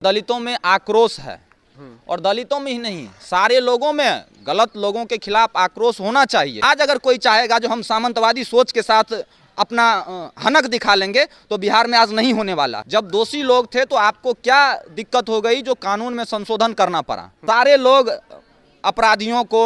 दलितों में आक्रोश है और दलितों में ही नहीं सारे लोगों में गलत लोगों के खिलाफ आक्रोश होना चाहिए। आज अगर कोई चाहेगा जो हम सामंतवादी सोच के साथ अपना हनक दिखा लेंगे तो बिहार में आज नहीं होने वाला। जब दोषी लोग थे तो आपको क्या दिक्कत हो गई जो कानून में संशोधन करना पड़ा। सारे लोग अपराधियों को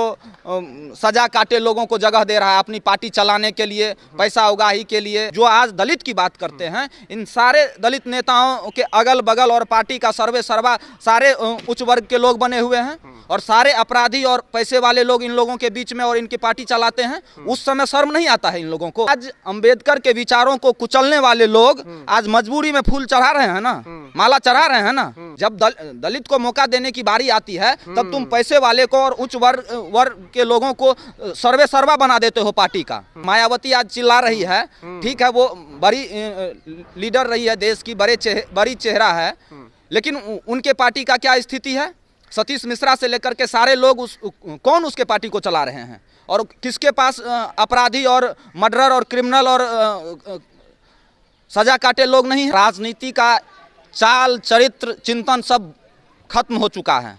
सजा काटे लोगों को जगह दे रहा है अपनी पार्टी चलाने के लिए, पैसा उगाही के लिए। जो आज दलित की बात करते हैं इन सारे दलित नेताओं के अगल बगल और पार्टी का सर्वे सर्वा सारे उच्च वर्ग के लोग बने हुए हैं और सारे अपराधी और पैसे वाले लोग इन लोगों के बीच में और इनकी पार्टी चलाते हैं। उस समय शर्म नहीं आता है इन लोगों को। आज अंबेडकर के विचारों को कुचलने वाले लोग आज मजबूरी में फूल चढ़ा रहे हैं ना, माला चढ़ा रहे हैं ना। जब दलित को मौका देने की बारी आती है तब तुम पैसे वाले को और उच्च वर्ग के लोगों को सर्वे सर्वा बना देते हो पार्टी का। मायावती आज चिल्ला रही है, ठीक है वो बड़ी लीडर रही है देश की, बड़ी चेहरा है, लेकिन उनके पार्टी का क्या स्थिति है? सतीश मिश्रा से लेकर के सारे लोग कौन उसके पार्टी को चला रहे हैं और किसके पास अपराधी और मर्डरर और क्रिमिनल और सजा काटे लोग नहीं हैं। राजनीति का चाल चरित्र चिंतन सब खत्म हो चुका है,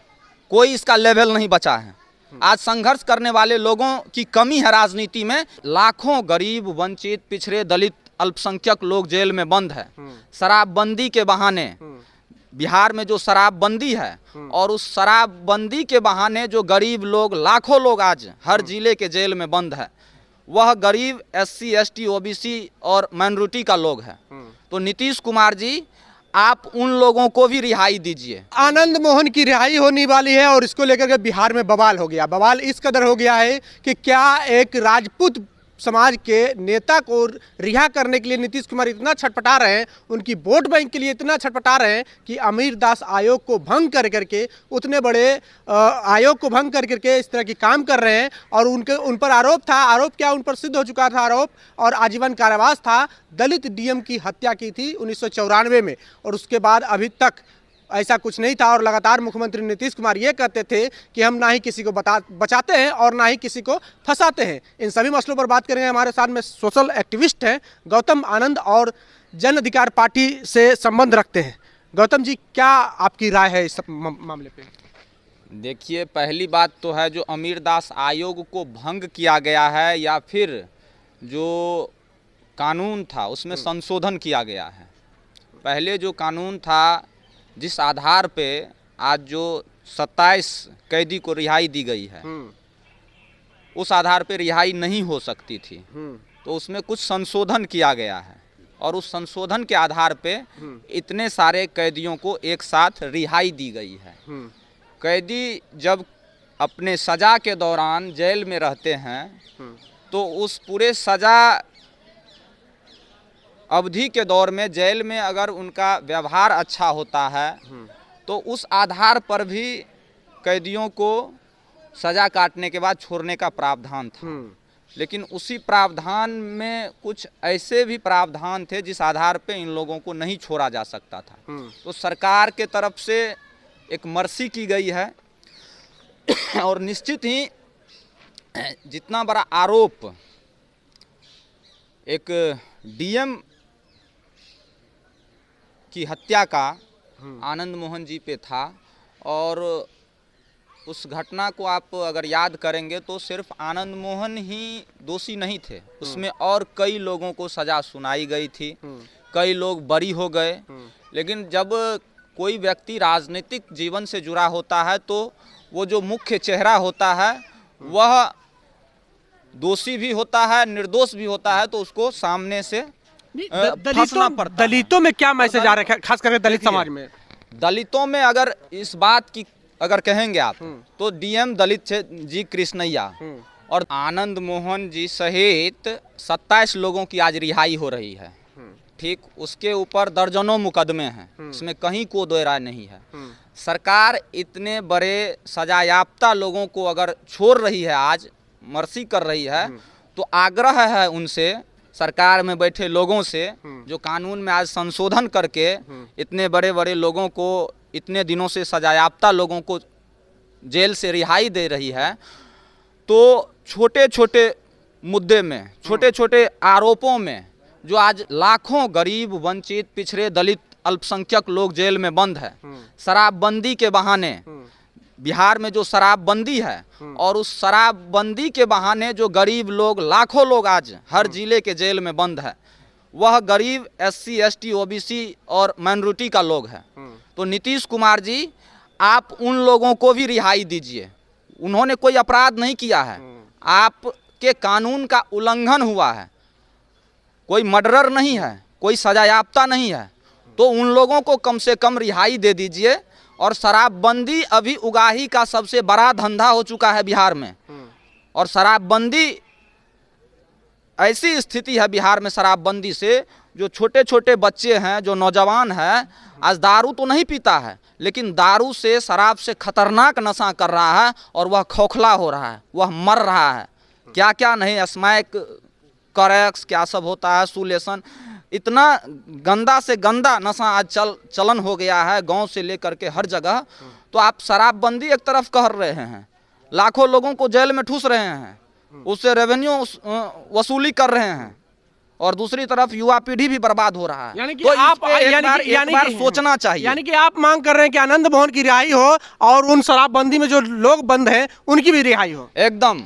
कोई इसका लेवल नहीं बचा है। आज संघर्ष करने वाले लोगों की कमी है राजनीति में। लाखों गरीब वंचित पिछड़े दलित अल्पसंख्यक लोग जेल में बंद है शराबबंदी के बहाने। बिहार में जो शराबबंदी है और उस शराबबंदी के बहाने जो गरीब लोग लाखों लोग आज हर जिले के जेल में बंद है, वह गरीब SC ST OBC और माइनॉरिटी का लोग है। तो नीतीश कुमार जी आप उन लोगों को भी रिहाई दीजिए। आनंद मोहन की रिहाई होने वाली है और इसको लेकर के बिहार में बवाल हो गया। बवाल इस कदर हो गया है कि क्या एक राजपूत समाज के नेता को रिहा करने के लिए नीतीश कुमार इतना छटपटा रहे हैं, उनकी वोट बैंक के लिए इतना छटपटा रहे हैं कि अमीर दास आयोग को भंग कर करके, उतने बड़े आयोग को भंग कर करके इस तरह की काम कर रहे हैं। और उन पर आरोप था, आरोप क्या उन पर सिद्ध हो चुका था आरोप, और आजीवन कारावास था। दलित DM की हत्या की थी 1994 में और उसके बाद अभी तक ऐसा कुछ नहीं था। और लगातार मुख्यमंत्री नीतीश कुमार ये कहते थे कि हम ना ही किसी को बचाते हैं और ना ही किसी को फंसाते हैं। इन सभी मसलों पर बात करेंगे। हमारे साथ में सोशल एक्टिविस्ट हैं गौतम आनंद और जन अधिकार पार्टी से संबंध रखते हैं। गौतम जी, क्या आपकी राय है इस मामले पे? देखिए, पहली बात तो है जो अमीरदास आयोग को भंग किया गया है या फिर जो कानून था उसमें संशोधन किया गया है। पहले जो कानून था जिस आधार पे आज जो 27 कैदी को रिहाई दी गई है उस आधार पे रिहाई नहीं हो सकती थी, तो उसमें कुछ संशोधन किया गया है और उस संशोधन के आधार पे इतने सारे कैदियों को एक साथ रिहाई दी गई है। कैदी जब अपने सजा के दौरान जेल में रहते हैं तो उस पूरे सजा अवधि के दौर में जेल में अगर उनका व्यवहार अच्छा होता है तो उस आधार पर भी कैदियों को सजा काटने के बाद छोड़ने का प्रावधान था। लेकिन उसी प्रावधान में कुछ ऐसे भी प्रावधान थे जिस आधार पे इन लोगों को नहीं छोड़ा जा सकता था। तो सरकार के तरफ से एक मर्सी की गई है और निश्चित ही जितना बड़ा आरोप एक DM की हत्या का आनंद मोहन जी पे था और उस घटना को आप अगर याद करेंगे तो सिर्फ आनंद मोहन ही दोषी नहीं थे, उसमें और कई लोगों को सजा सुनाई गई थी, कई लोग बरी हो गए। लेकिन जब कोई व्यक्ति राजनीतिक जीवन से जुड़ा होता है तो वो जो मुख्य चेहरा होता है वह दोषी भी होता है, निर्दोष भी होता है, तो उसको सामने से फंसना पड़ता है। दलितों में क्या मैसेज आ रहा है, खास करके दलित समाज में? दलितों में अगर इस बात की अगर कहेंगे आप तो DM दलित जी कृष्णैया और आनंद मोहन जी सहित 27 लोगों की आज रिहाई हो रही है। ठीक, उसके ऊपर दर्जनों मुकदमे हैं, इसमें कहीं को दो राय नहीं है। सरकार इतने बड़े सजायाफ्ता लोगों को अगर छोड़ रही है, आज मर्सी कर रही है, तो आग्रह है उनसे, सरकार में बैठे लोगों से जो कानून में आज संशोधन करके इतने बड़े बड़े लोगों को, इतने दिनों से सजायाफ्ता लोगों को जेल से रिहाई दे रही है, तो छोटे छोटे मुद्दे में, छोटे छोटे आरोपों में जो आज लाखों गरीब वंचित पिछड़े दलित अल्पसंख्यक लोग जेल में बंद है। शराबबंदी के बहाने बिहार में जो शराबबंदी है और उस शराबबंदी के बहाने जो गरीब लोग, लाखों लोग आज हर जिले के जेल में बंद है, वह गरीब SC ST OBC और माइनॉरिटी का लोग है। तो नीतीश कुमार जी, आप उन लोगों को भी रिहाई दीजिए। उन्होंने कोई अपराध नहीं किया है, आपके कानून का उल्लंघन हुआ है, कोई मर्डरर नहीं है, कोई सजायाफ्ता नहीं है, तो उन लोगों को कम से कम रिहाई दे दीजिए। और शराबबंदी अभी उगाही का सबसे बड़ा धंधा हो चुका है बिहार में। और शराबबंदी, ऐसी स्थिति है बिहार में शराबबंदी से, जो छोटे छोटे बच्चे हैं, जो नौजवान हैं, आज दारू तो नहीं पीता है, लेकिन दारू से, शराब से खतरनाक नशा कर रहा है और वह खोखला हो रहा है, वह मर रहा है। क्या क्या नहीं, स्मैक, करेक्स, क्या सब होता है, सुलेशन, इतना गंदा से गंदा नशा आज चलन हो गया है गांव से लेकर के हर जगह। तो आप शराबबंदी एक तरफ कर रहे हैं, लाखों लोगों को जेल में ठूस रहे हैं, उससे रेवेन्यू वसूली कर रहे हैं, और दूसरी तरफ युवा पीढ़ी भी बर्बाद हो रहा है। यानी कि तो आप एक बार सोचना चाहिए। यानी कि आप मांग कर रहे हैं कि आनंद मोहन की रिहाई हो और उन शराबबंदी में जो लोग बंद हैं उनकी भी रिहाई हो। एकदम,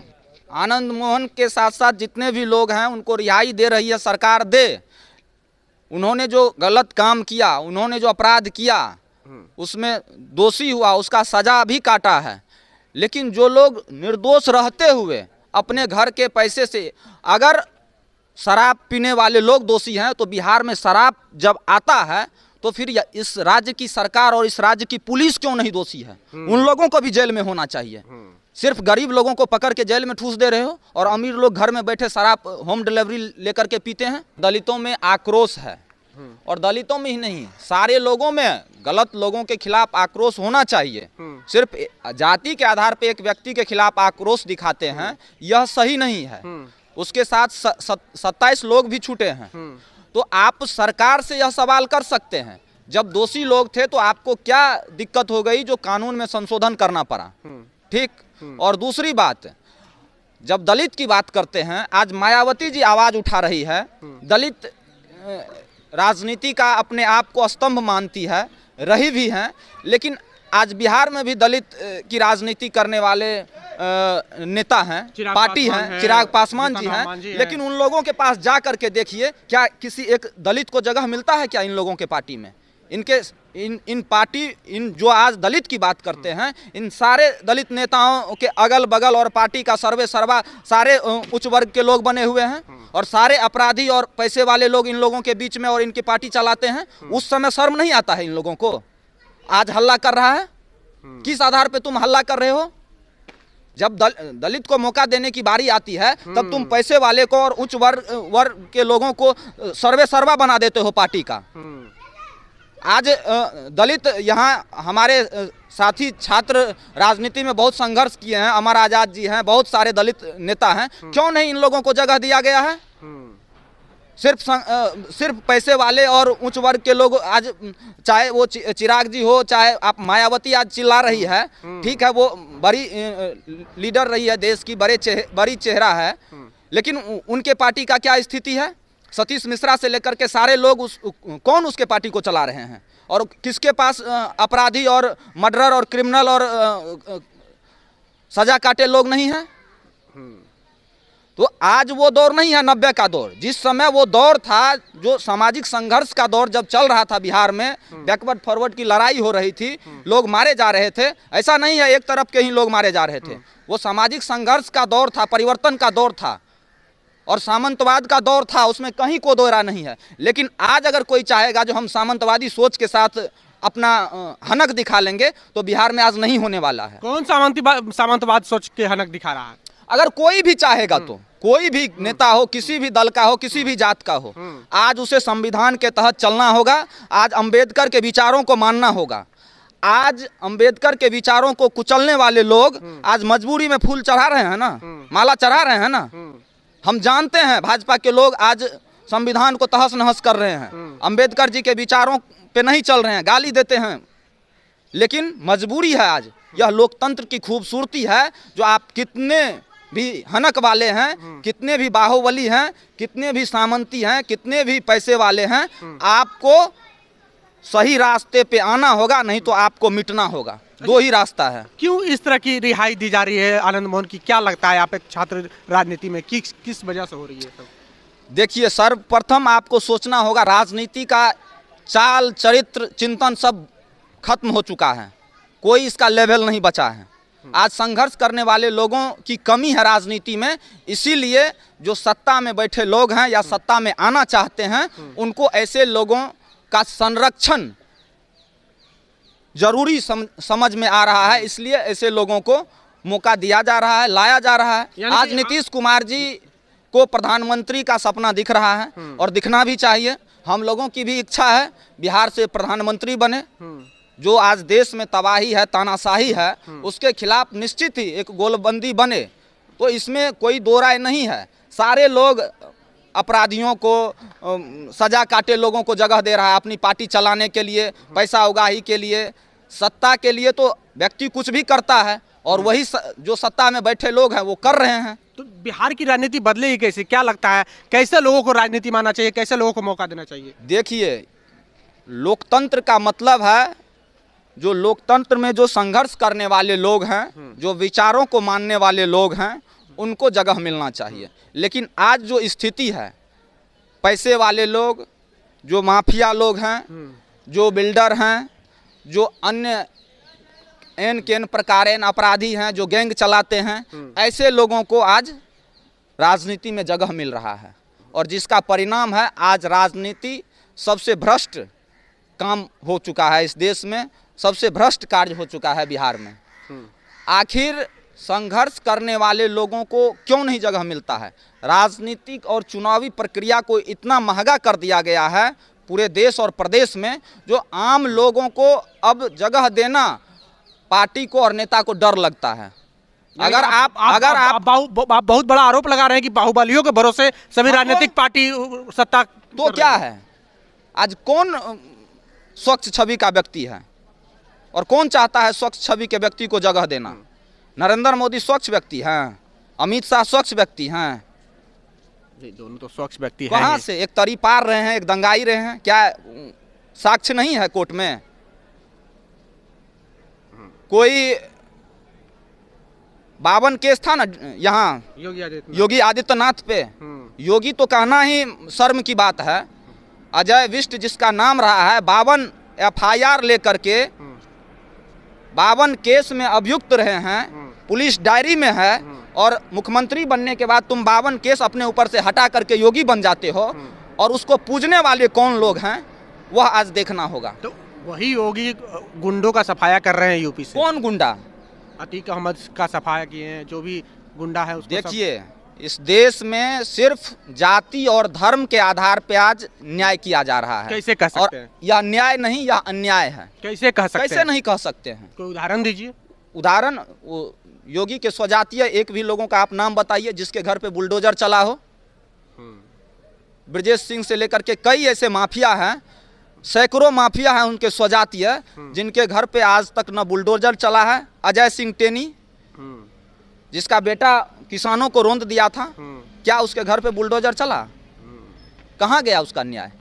आनंद मोहन के साथ साथ जितने भी लोग हैं उनको रिहाई दे रही है सरकार, दे। उन्होंने जो गलत काम किया, उन्होंने जो अपराध किया, उसमें दोषी हुआ, उसका सजा भी काटा है। लेकिन जो लोग निर्दोष रहते हुए अपने घर के पैसे से, अगर शराब पीने वाले लोग दोषी हैं, तो बिहार में शराब जब आता है तो फिर इस राज्य की सरकार और इस राज्य की पुलिस क्यों नहीं दोषी है? उन लोगों को भी जेल में होना चाहिए। सिर्फ गरीब लोगों को पकड़ के जेल में ठूस दे रहे हो और अमीर लोग घर में बैठे शराब होम डिलीवरी लेकर के पीते हैं। दलितों में आक्रोश है, और दलितों में ही नहीं, सारे लोगों में गलत लोगों के खिलाफ आक्रोश होना चाहिए। सिर्फ जाति के आधार पर एक व्यक्ति के खिलाफ आक्रोश दिखाते हैं, यह सही नहीं है। उसके साथ 27 लोग भी छूटे हैं। तो आप सरकार से यह सवाल कर सकते हैं, जब दोषी लोग थे तो आपको क्या दिक्कत हो गई जो कानून में संशोधन करना पड़ा? ठीक। और दूसरी बात, जब दलित की बात करते हैं, आज मायावती जी आवाज उठा रही है, दलित राजनीति का अपने आप को स्तंभ मानती है, रही भी हैं, लेकिन आज बिहार में भी दलित की राजनीति करने वाले नेता हैं, पार्टी हैं, चिराग पासवान जी हैं, लेकिन उन लोगों के पास जा करके देखिए, क्या किसी एक दलित को जगह मिलता है क्या इन लोगों के पार्टी में? इन जो आज दलित की बात करते हैं, इन सारे दलित नेताओं के अगल बगल और पार्टी का सर्वे सर्वा सारे उच्च वर्ग के लोग बने हुए हैं, और सारे अपराधी और पैसे वाले लोग इन लोगों के बीच में और इनकी पार्टी चलाते हैं। उस समय शर्म नहीं आता है इन लोगों को? आज हल्ला कर रहा है, किस आधार पे तुम हल्ला कर रहे हो? जब दलित को मौका देने की बारी आती है, तब तुम पैसे वाले को और उच्च वर्ग के लोगों को सर्वे सर्वा बना देते हो पार्टी का। आज दलित, यहाँ हमारे साथी छात्र राजनीति में बहुत संघर्ष किए हैं, अमर आजाद जी हैं, बहुत सारे दलित नेता हैं, क्यों नहीं इन लोगों को जगह दिया गया है? सिर्फ पैसे वाले और उच्च वर्ग के लोग, आज चाहे वो चिराग जी हो, चाहे आप मायावती आज चिल्ला रही है, ठीक है, वो बड़ी लीडर रही है देश की, बड़ी चेहरा है, लेकिन उनके पार्टी का क्या स्थिति है? सतीश मिश्रा से लेकर के सारे लोग कौन उसके पार्टी को चला रहे हैं? और किसके पास अपराधी और मर्डरर और क्रिमिनल और सजा काटे लोग नहीं हैं? तो आज वो दौर नहीं है 90 का दौर, जिस समय वो दौर था, जो सामाजिक संघर्ष का दौर जब चल रहा था बिहार में, बैकवर्ड फॉरवर्ड की लड़ाई हो रही थी, लोग मारे जा रहे थे। ऐसा नहीं है एक तरफ के ही लोग मारे जा रहे थे, वो सामाजिक संघर्ष का दौर था, परिवर्तन का दौर था, और सामंतवाद का दौर था, उसमें कहीं कोई दो राय नहीं है। लेकिन आज अगर कोई चाहेगा जो हम सामंतवादी सोच के साथ अपना हनक दिखा लेंगे, तो बिहार में आज नहीं होने वाला है। कौन सामंतवाद सोच के हनक दिखा रहा है? अगर कोई भी चाहेगा तो, कोई भी नेता हो, किसी भी दल का हो, किसी भी जात का हो, आज उसे संविधान के तहत चलना होगा। आज अंबेडकर के विचारों को मानना होगा। आज अंबेडकर के विचारों को कुचलने वाले लोग आज मजबूरी में फूल चढ़ा रहे हैं ना, माला चढ़ा रहे हैं ना। हम जानते हैं भाजपा के लोग आज संविधान को तहस नहस कर रहे हैं, अंबेडकर जी के विचारों पे नहीं चल रहे हैं, गाली देते हैं, लेकिन मजबूरी है। आज यह लोकतंत्र की खूबसूरती है, जो आप कितने भी हनक वाले हैं, कितने भी बाहुबली हैं, कितने भी सामंती हैं, कितने भी पैसे वाले हैं, आपको सही रास्ते पे आना होगा, नहीं तो आपको मिटना होगा। दो ही रास्ता है। क्यों इस तरह की रिहाई दी जा रही है आनंद मोहन की? क्या लगता है आप एक छात्र राजनीति में किस वजह से हो रही है सब? देखिए, सर्वप्रथम आपको सोचना होगा, राजनीति का चाल चरित्र चिंतन सब खत्म हो चुका है, कोई इसका लेवल नहीं बचा है। आज संघर्ष करने वाले लोगों की कमी है राजनीति में, इसीलिए जो सत्ता में बैठे लोग हैं या सत्ता में आना चाहते हैं, उनको ऐसे लोगों का संरक्षण जरूरी समझ में आ रहा है, इसलिए ऐसे लोगों को मौका दिया जा रहा है, लाया जा रहा है। आज नीतीश कुमार जी को प्रधानमंत्री का सपना दिख रहा है और दिखना भी चाहिए। हम लोगों की भी इच्छा है बिहार से प्रधानमंत्री बने। जो आज देश में तबाही है, तानाशाही है, उसके खिलाफ निश्चित ही एक गोलबंदी बने, तो इसमें कोई दो राय नहीं है। सारे लोग अपराधियों को सजा काटे लोगों को जगह दे रहा है अपनी पार्टी चलाने के लिए, पैसा उगाही के लिए, सत्ता के लिए तो व्यक्ति कुछ भी करता है और वही जो सत्ता में बैठे लोग हैं वो कर रहे हैं। तो बिहार की राजनीति बदलेगी कैसे? क्या लगता है कैसे लोगों को राजनीति मानना चाहिए, कैसे लोगों को मौका देना चाहिए? देखिए, लोकतंत्र का मतलब है जो लोकतंत्र में जो संघर्ष करने वाले लोग हैं, जो विचारों को मानने वाले लोग हैं, उनको जगह मिलना चाहिए। लेकिन आज जो स्थिति है, पैसे वाले लोग, जो माफिया लोग हैं, जो बिल्डर हैं, जो अन्य एन केन प्रकार अपराधी हैं, जो गैंग चलाते हैं, ऐसे लोगों को आज राजनीति में जगह मिल रहा है और जिसका परिणाम है आज राजनीति सबसे भ्रष्ट काम हो चुका है। इस देश में सबसे भ्रष्ट कार्य हो चुका है बिहार में। आखिर संघर्ष करने वाले लोगों को क्यों नहीं जगह मिलता है? राजनीतिक और चुनावी प्रक्रिया को इतना महंगा कर दिया गया है पूरे देश और प्रदेश में, जो आम लोगों को अब जगह देना पार्टी को और नेता को डर लगता है। अगर आप बहुत बड़ा आरोप लगा रहे हैं कि बाहुबलियों के भरोसे सभी राजनीतिक पार्टी सत्ता तो क्या है? आज कौन स्वच्छ छवि का व्यक्ति है और कौन चाहता है स्वच्छ छवि के व्यक्ति को जगह देना? नरेंद्र मोदी स्वच्छ व्यक्ति हैं, अमित शाह स्वच्छ व्यक्ति हैं, दोनों तो स्वच्छ व्यक्ति हैं। कहाँ से? एक तरी पार रहे हैं, एक दंगाई रहे हैं। क्या साक्ष्य नहीं है कोर्ट में? कोई 52 केस था ना यहाँ योगी आदित्यनाथ पे। योगी तो कहना ही शर्म की बात है। अजय विष्ट जिसका नाम रहा है, 52 FIR लेकर के 52 केस में अभियुक्त रहे हैं, पुलिस डायरी में है, और मुख्यमंत्री बनने के बाद तुम 52 केस अपने ऊपर से हटा करके योगी बन जाते हो, और उसको पूजने वाले कौन लोग हैं वह आज देखना होगा। तो वही योगी गुंडों का सफाया कर रहे हैं यूपी से। कौन गुंडा? अतीक अहमद का सफाया किए हैं, जो भी गुंडा है उसको। देखिए, इस देश में सिर्फ जाति और धर्म के आधार पे आज न्याय किया जा रहा है। कैसे कह सकते हैं? यह न्याय नहीं, यह अन्याय है। कैसे कह सकते हैं? कैसे नहीं कह सकते हैं? कोई उदाहरण दीजिए। उदाहरण, योगी के स्वजातीय एक भी लोगों का आप नाम बताइए जिसके घर पे बुलडोजर चला हो। ब्रजेश सिंह से लेकर के कई ऐसे माफिया हैं, सैकड़ों माफिया हैं उनके स्वजातीय, जिनके घर पे आज तक न बुलडोजर चला है। अजय सिंह टेनी, जिसका बेटा किसानों को रौंद दिया था, क्या उसके घर पे बुलडोजर चला? कहाँ गया उसका न्याय?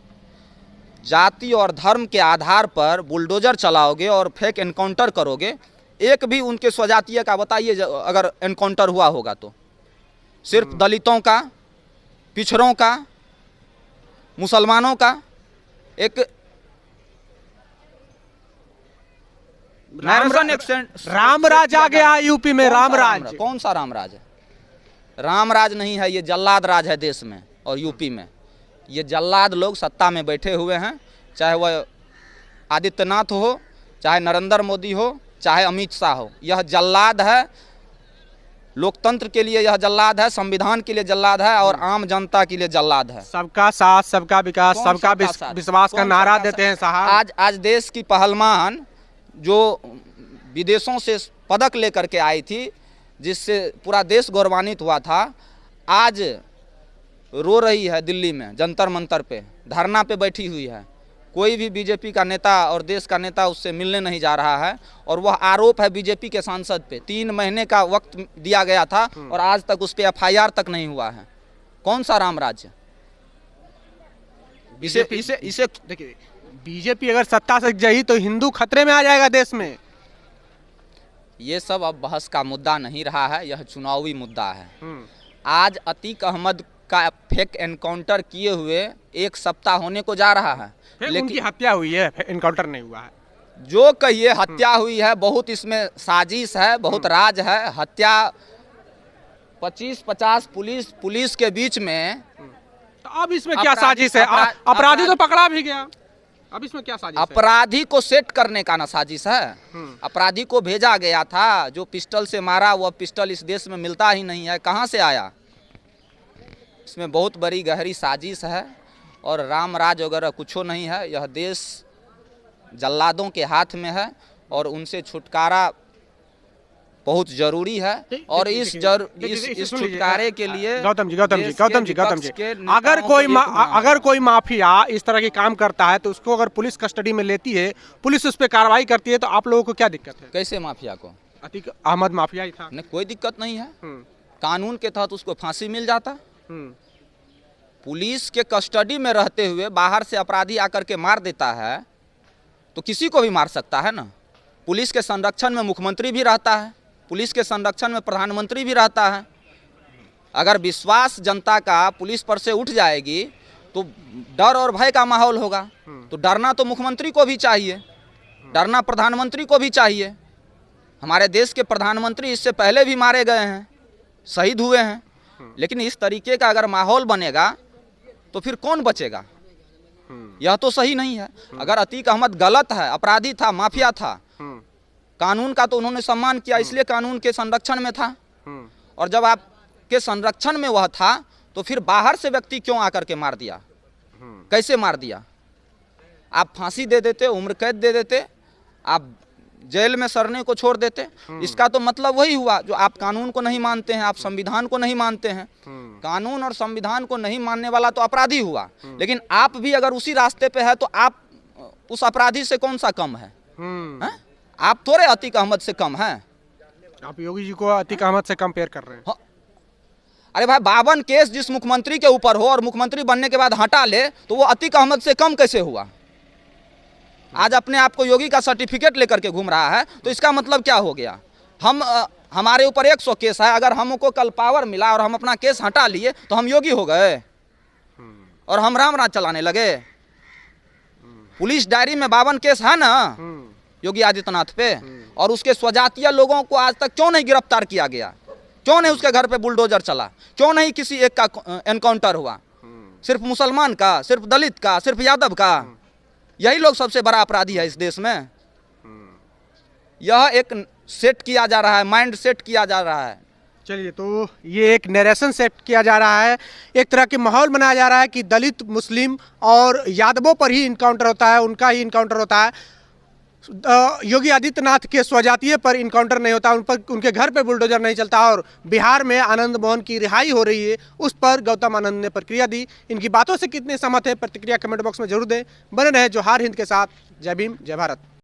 जाति और धर्म के आधार पर बुलडोजर चलाओगे और फेक एनकाउंटर करोगे। एक भी उनके स्वजातीय का बताइए अगर एनकाउंटर हुआ होगा तो। सिर्फ दलितों का, पिछड़ों का, मुसलमानों का। एक रामराज आ गया यूपी में। रामराज कौन सा रामराज है? रामराज नहीं है, ये जल्लाद राज है देश में और यूपी में। ये जल्लाद लोग सत्ता में बैठे हुए हैं, चाहे वह आदित्यनाथ हो, चाहे नरेंद्र मोदी हो, चाहे अमित शाह हो। यह जल्लाद है, लोकतंत्र के लिए यह जल्लाद है, संविधान के लिए जल्लाद है और आम जनता के लिए जल्लाद है। सबका साथ, सबका विकास, सबका विश्वास का नारा देते हैं साहब। आज देश की पहलवान जो विदेशों से पदक लेकर के आई थी, जिससे पूरा देश गौरवान्वित हुआ था, आज रो रही है दिल्ली में जंतर मंतर पे, धरना पे बैठी हुई है। कोई भी बीजेपी का नेता और देश का नेता उससे मिलने नहीं जा रहा है और वह आरोप है बीजेपी के सांसद पे। 3 महीने का वक्त दिया गया था और आज तक उस पर FIR तक नहीं हुआ है। कौन सा राम राज्य? इसे देखिए, बीजेपी अगर सत्ता से गई तो हिंदू खतरे में आ जाएगा देश में। ये सब अब बहस का मुद्दा नहीं रहा है, यह चुनावी मुद्दा है। आज अतीक अहमद का फेक एनकाउंटर किए हुए 1 सप्ताह होने को जा रहा है, लेकिन उनकी हत्या हुई है, एनकाउंटर नहीं हुआ है। जो कहिए हत्या हुई है, बहुत इसमें साजिश है, बहुत राज है। हत्या 25-50 पुलिस के बीच में, तो अब इसमें क्या साजिश है? अपराधी तो पकड़ा भी गया, अब इसमें क्या साजिश है? अपराधी को सेट करने का ना साजिश है। अपराधी को भेजा गया था, जो पिस्टल से मारा वह पिस्टल इस देश में मिलता ही नहीं है, कहाँ से आया? इसमें बहुत बड़ी गहरी साजिश है और राम राज वगैरह कुछ नहीं है। यह देश जल्लादों के हाथ में है और उनसे छुटकारा बहुत जरूरी है। और इस छुटकारे के लिए गौतम जी, अगर कोई माफिया इस तरह के काम करता है तो उसको अगर पुलिस कस्टडी में लेती है, पुलिस उस पर कार्रवाई करती है, तो आप लोगों को क्या दिक्कत है? कैसे माफिया को? अतीक अहमद माफिया ही था। नहीं, कोई दिक्कत नहीं है। कानून के तहत उसको फांसी मिल जाता। पुलिस के कस्टडी में रहते हुए बाहर से अपराधी आकर के मार देता है तो किसी को भी मार सकता है ना। पुलिस के संरक्षण में मुख्यमंत्री भी रहता है, पुलिस के संरक्षण में प्रधानमंत्री भी रहता है। अगर विश्वास जनता का पुलिस पर से उठ जाएगी तो डर और भय का माहौल होगा। तो डरना तो मुख्यमंत्री को भी चाहिए, डरना प्रधानमंत्री को भी चाहिए। हमारे देश के प्रधानमंत्री इससे पहले भी मारे गए हैं, शहीद हुए हैं। लेकिन इस तरीके का अगर माहौल बनेगा तो फिर कौन बचेगा? यह तो सही नहीं है। अगर अतीक अहमद गलत है, अपराधी था, माफिया था, कानून का तो उन्होंने सम्मान किया, इसलिए कानून के संरक्षण में था। और जब आपके संरक्षण में वह था तो फिर बाहर से व्यक्ति क्यों आकर के मार दिया? कैसे मार दिया? आप फांसी दे देते, उम्र कैद दे देते, आप जेल में सड़ने को छोड़ देते। इसका तो मतलब वही हुआ, जो आप कानून को नहीं मानते हैं, आप संविधान को नहीं मानते हैं। कानून और संविधान को नहीं मानने वाला तो अपराधी हुआ। लेकिन आप भी अगर उसी रास्ते पे है तो आप उस अपराधी से कौन सा कम है? आप थोड़े अतीक अहमद से कम हैं। आप योगी जी को अतीक अहमद से कंपेयर कर रहे हैं? अरे भाई, 52 केस जिस मुख्यमंत्री के ऊपर हो और मुख्यमंत्री बनने के बाद हटा ले तो वो अतीक अहमद से कम कैसे हुआ? आज अपने आप को योगी का सर्टिफिकेट लेकर के घूम रहा है, तो इसका मतलब क्या हो गया? हमारे ऊपर 100 केस है, अगर हमको कल पावर मिला और हम अपना केस हटा लिए तो हम योगी हो गए और हम राम राज चलाने लगे। पुलिस डायरी में 52 केस है ना योगी आदित्यनाथ पे, और उसके स्वजातीय लोगों को आज तक क्यों नहीं गिरफ्तार किया गया? क्यों नहीं उसके घर पे बुलडोजर चला? क्यों नहीं किसी एक का एनकाउंटर हुआ? सिर्फ मुसलमान का, सिर्फ दलित का, सिर्फ यादव का? यही लोग सबसे बड़ा अपराधी है इस देश में। यह एक सेट किया जा रहा है, माइंड सेट किया जा रहा है। चलिए, तो ये एक नरेशन सेट किया जा रहा है, एक तरह के माहौल बनाया जा रहा है कि दलित, मुस्लिम और यादवों पर ही इनकाउंटर होता है, उनका ही इनकाउंटर होता है। योगी आदित्यनाथ के स्वजातीय पर इनकाउंटर नहीं होता, उन पर, उनके घर पे बुलडोजर नहीं चलता। और बिहार में आनंद मोहन की रिहाई हो रही है, उस पर गौतम आनंद ने प्रतिक्रिया दी। इनकी बातों से कितने सहमत है, प्रतिक्रिया कमेंट बॉक्स में जरूर दें। बने रहे जोहार हिंद के साथ। जय भीम, जय भारत।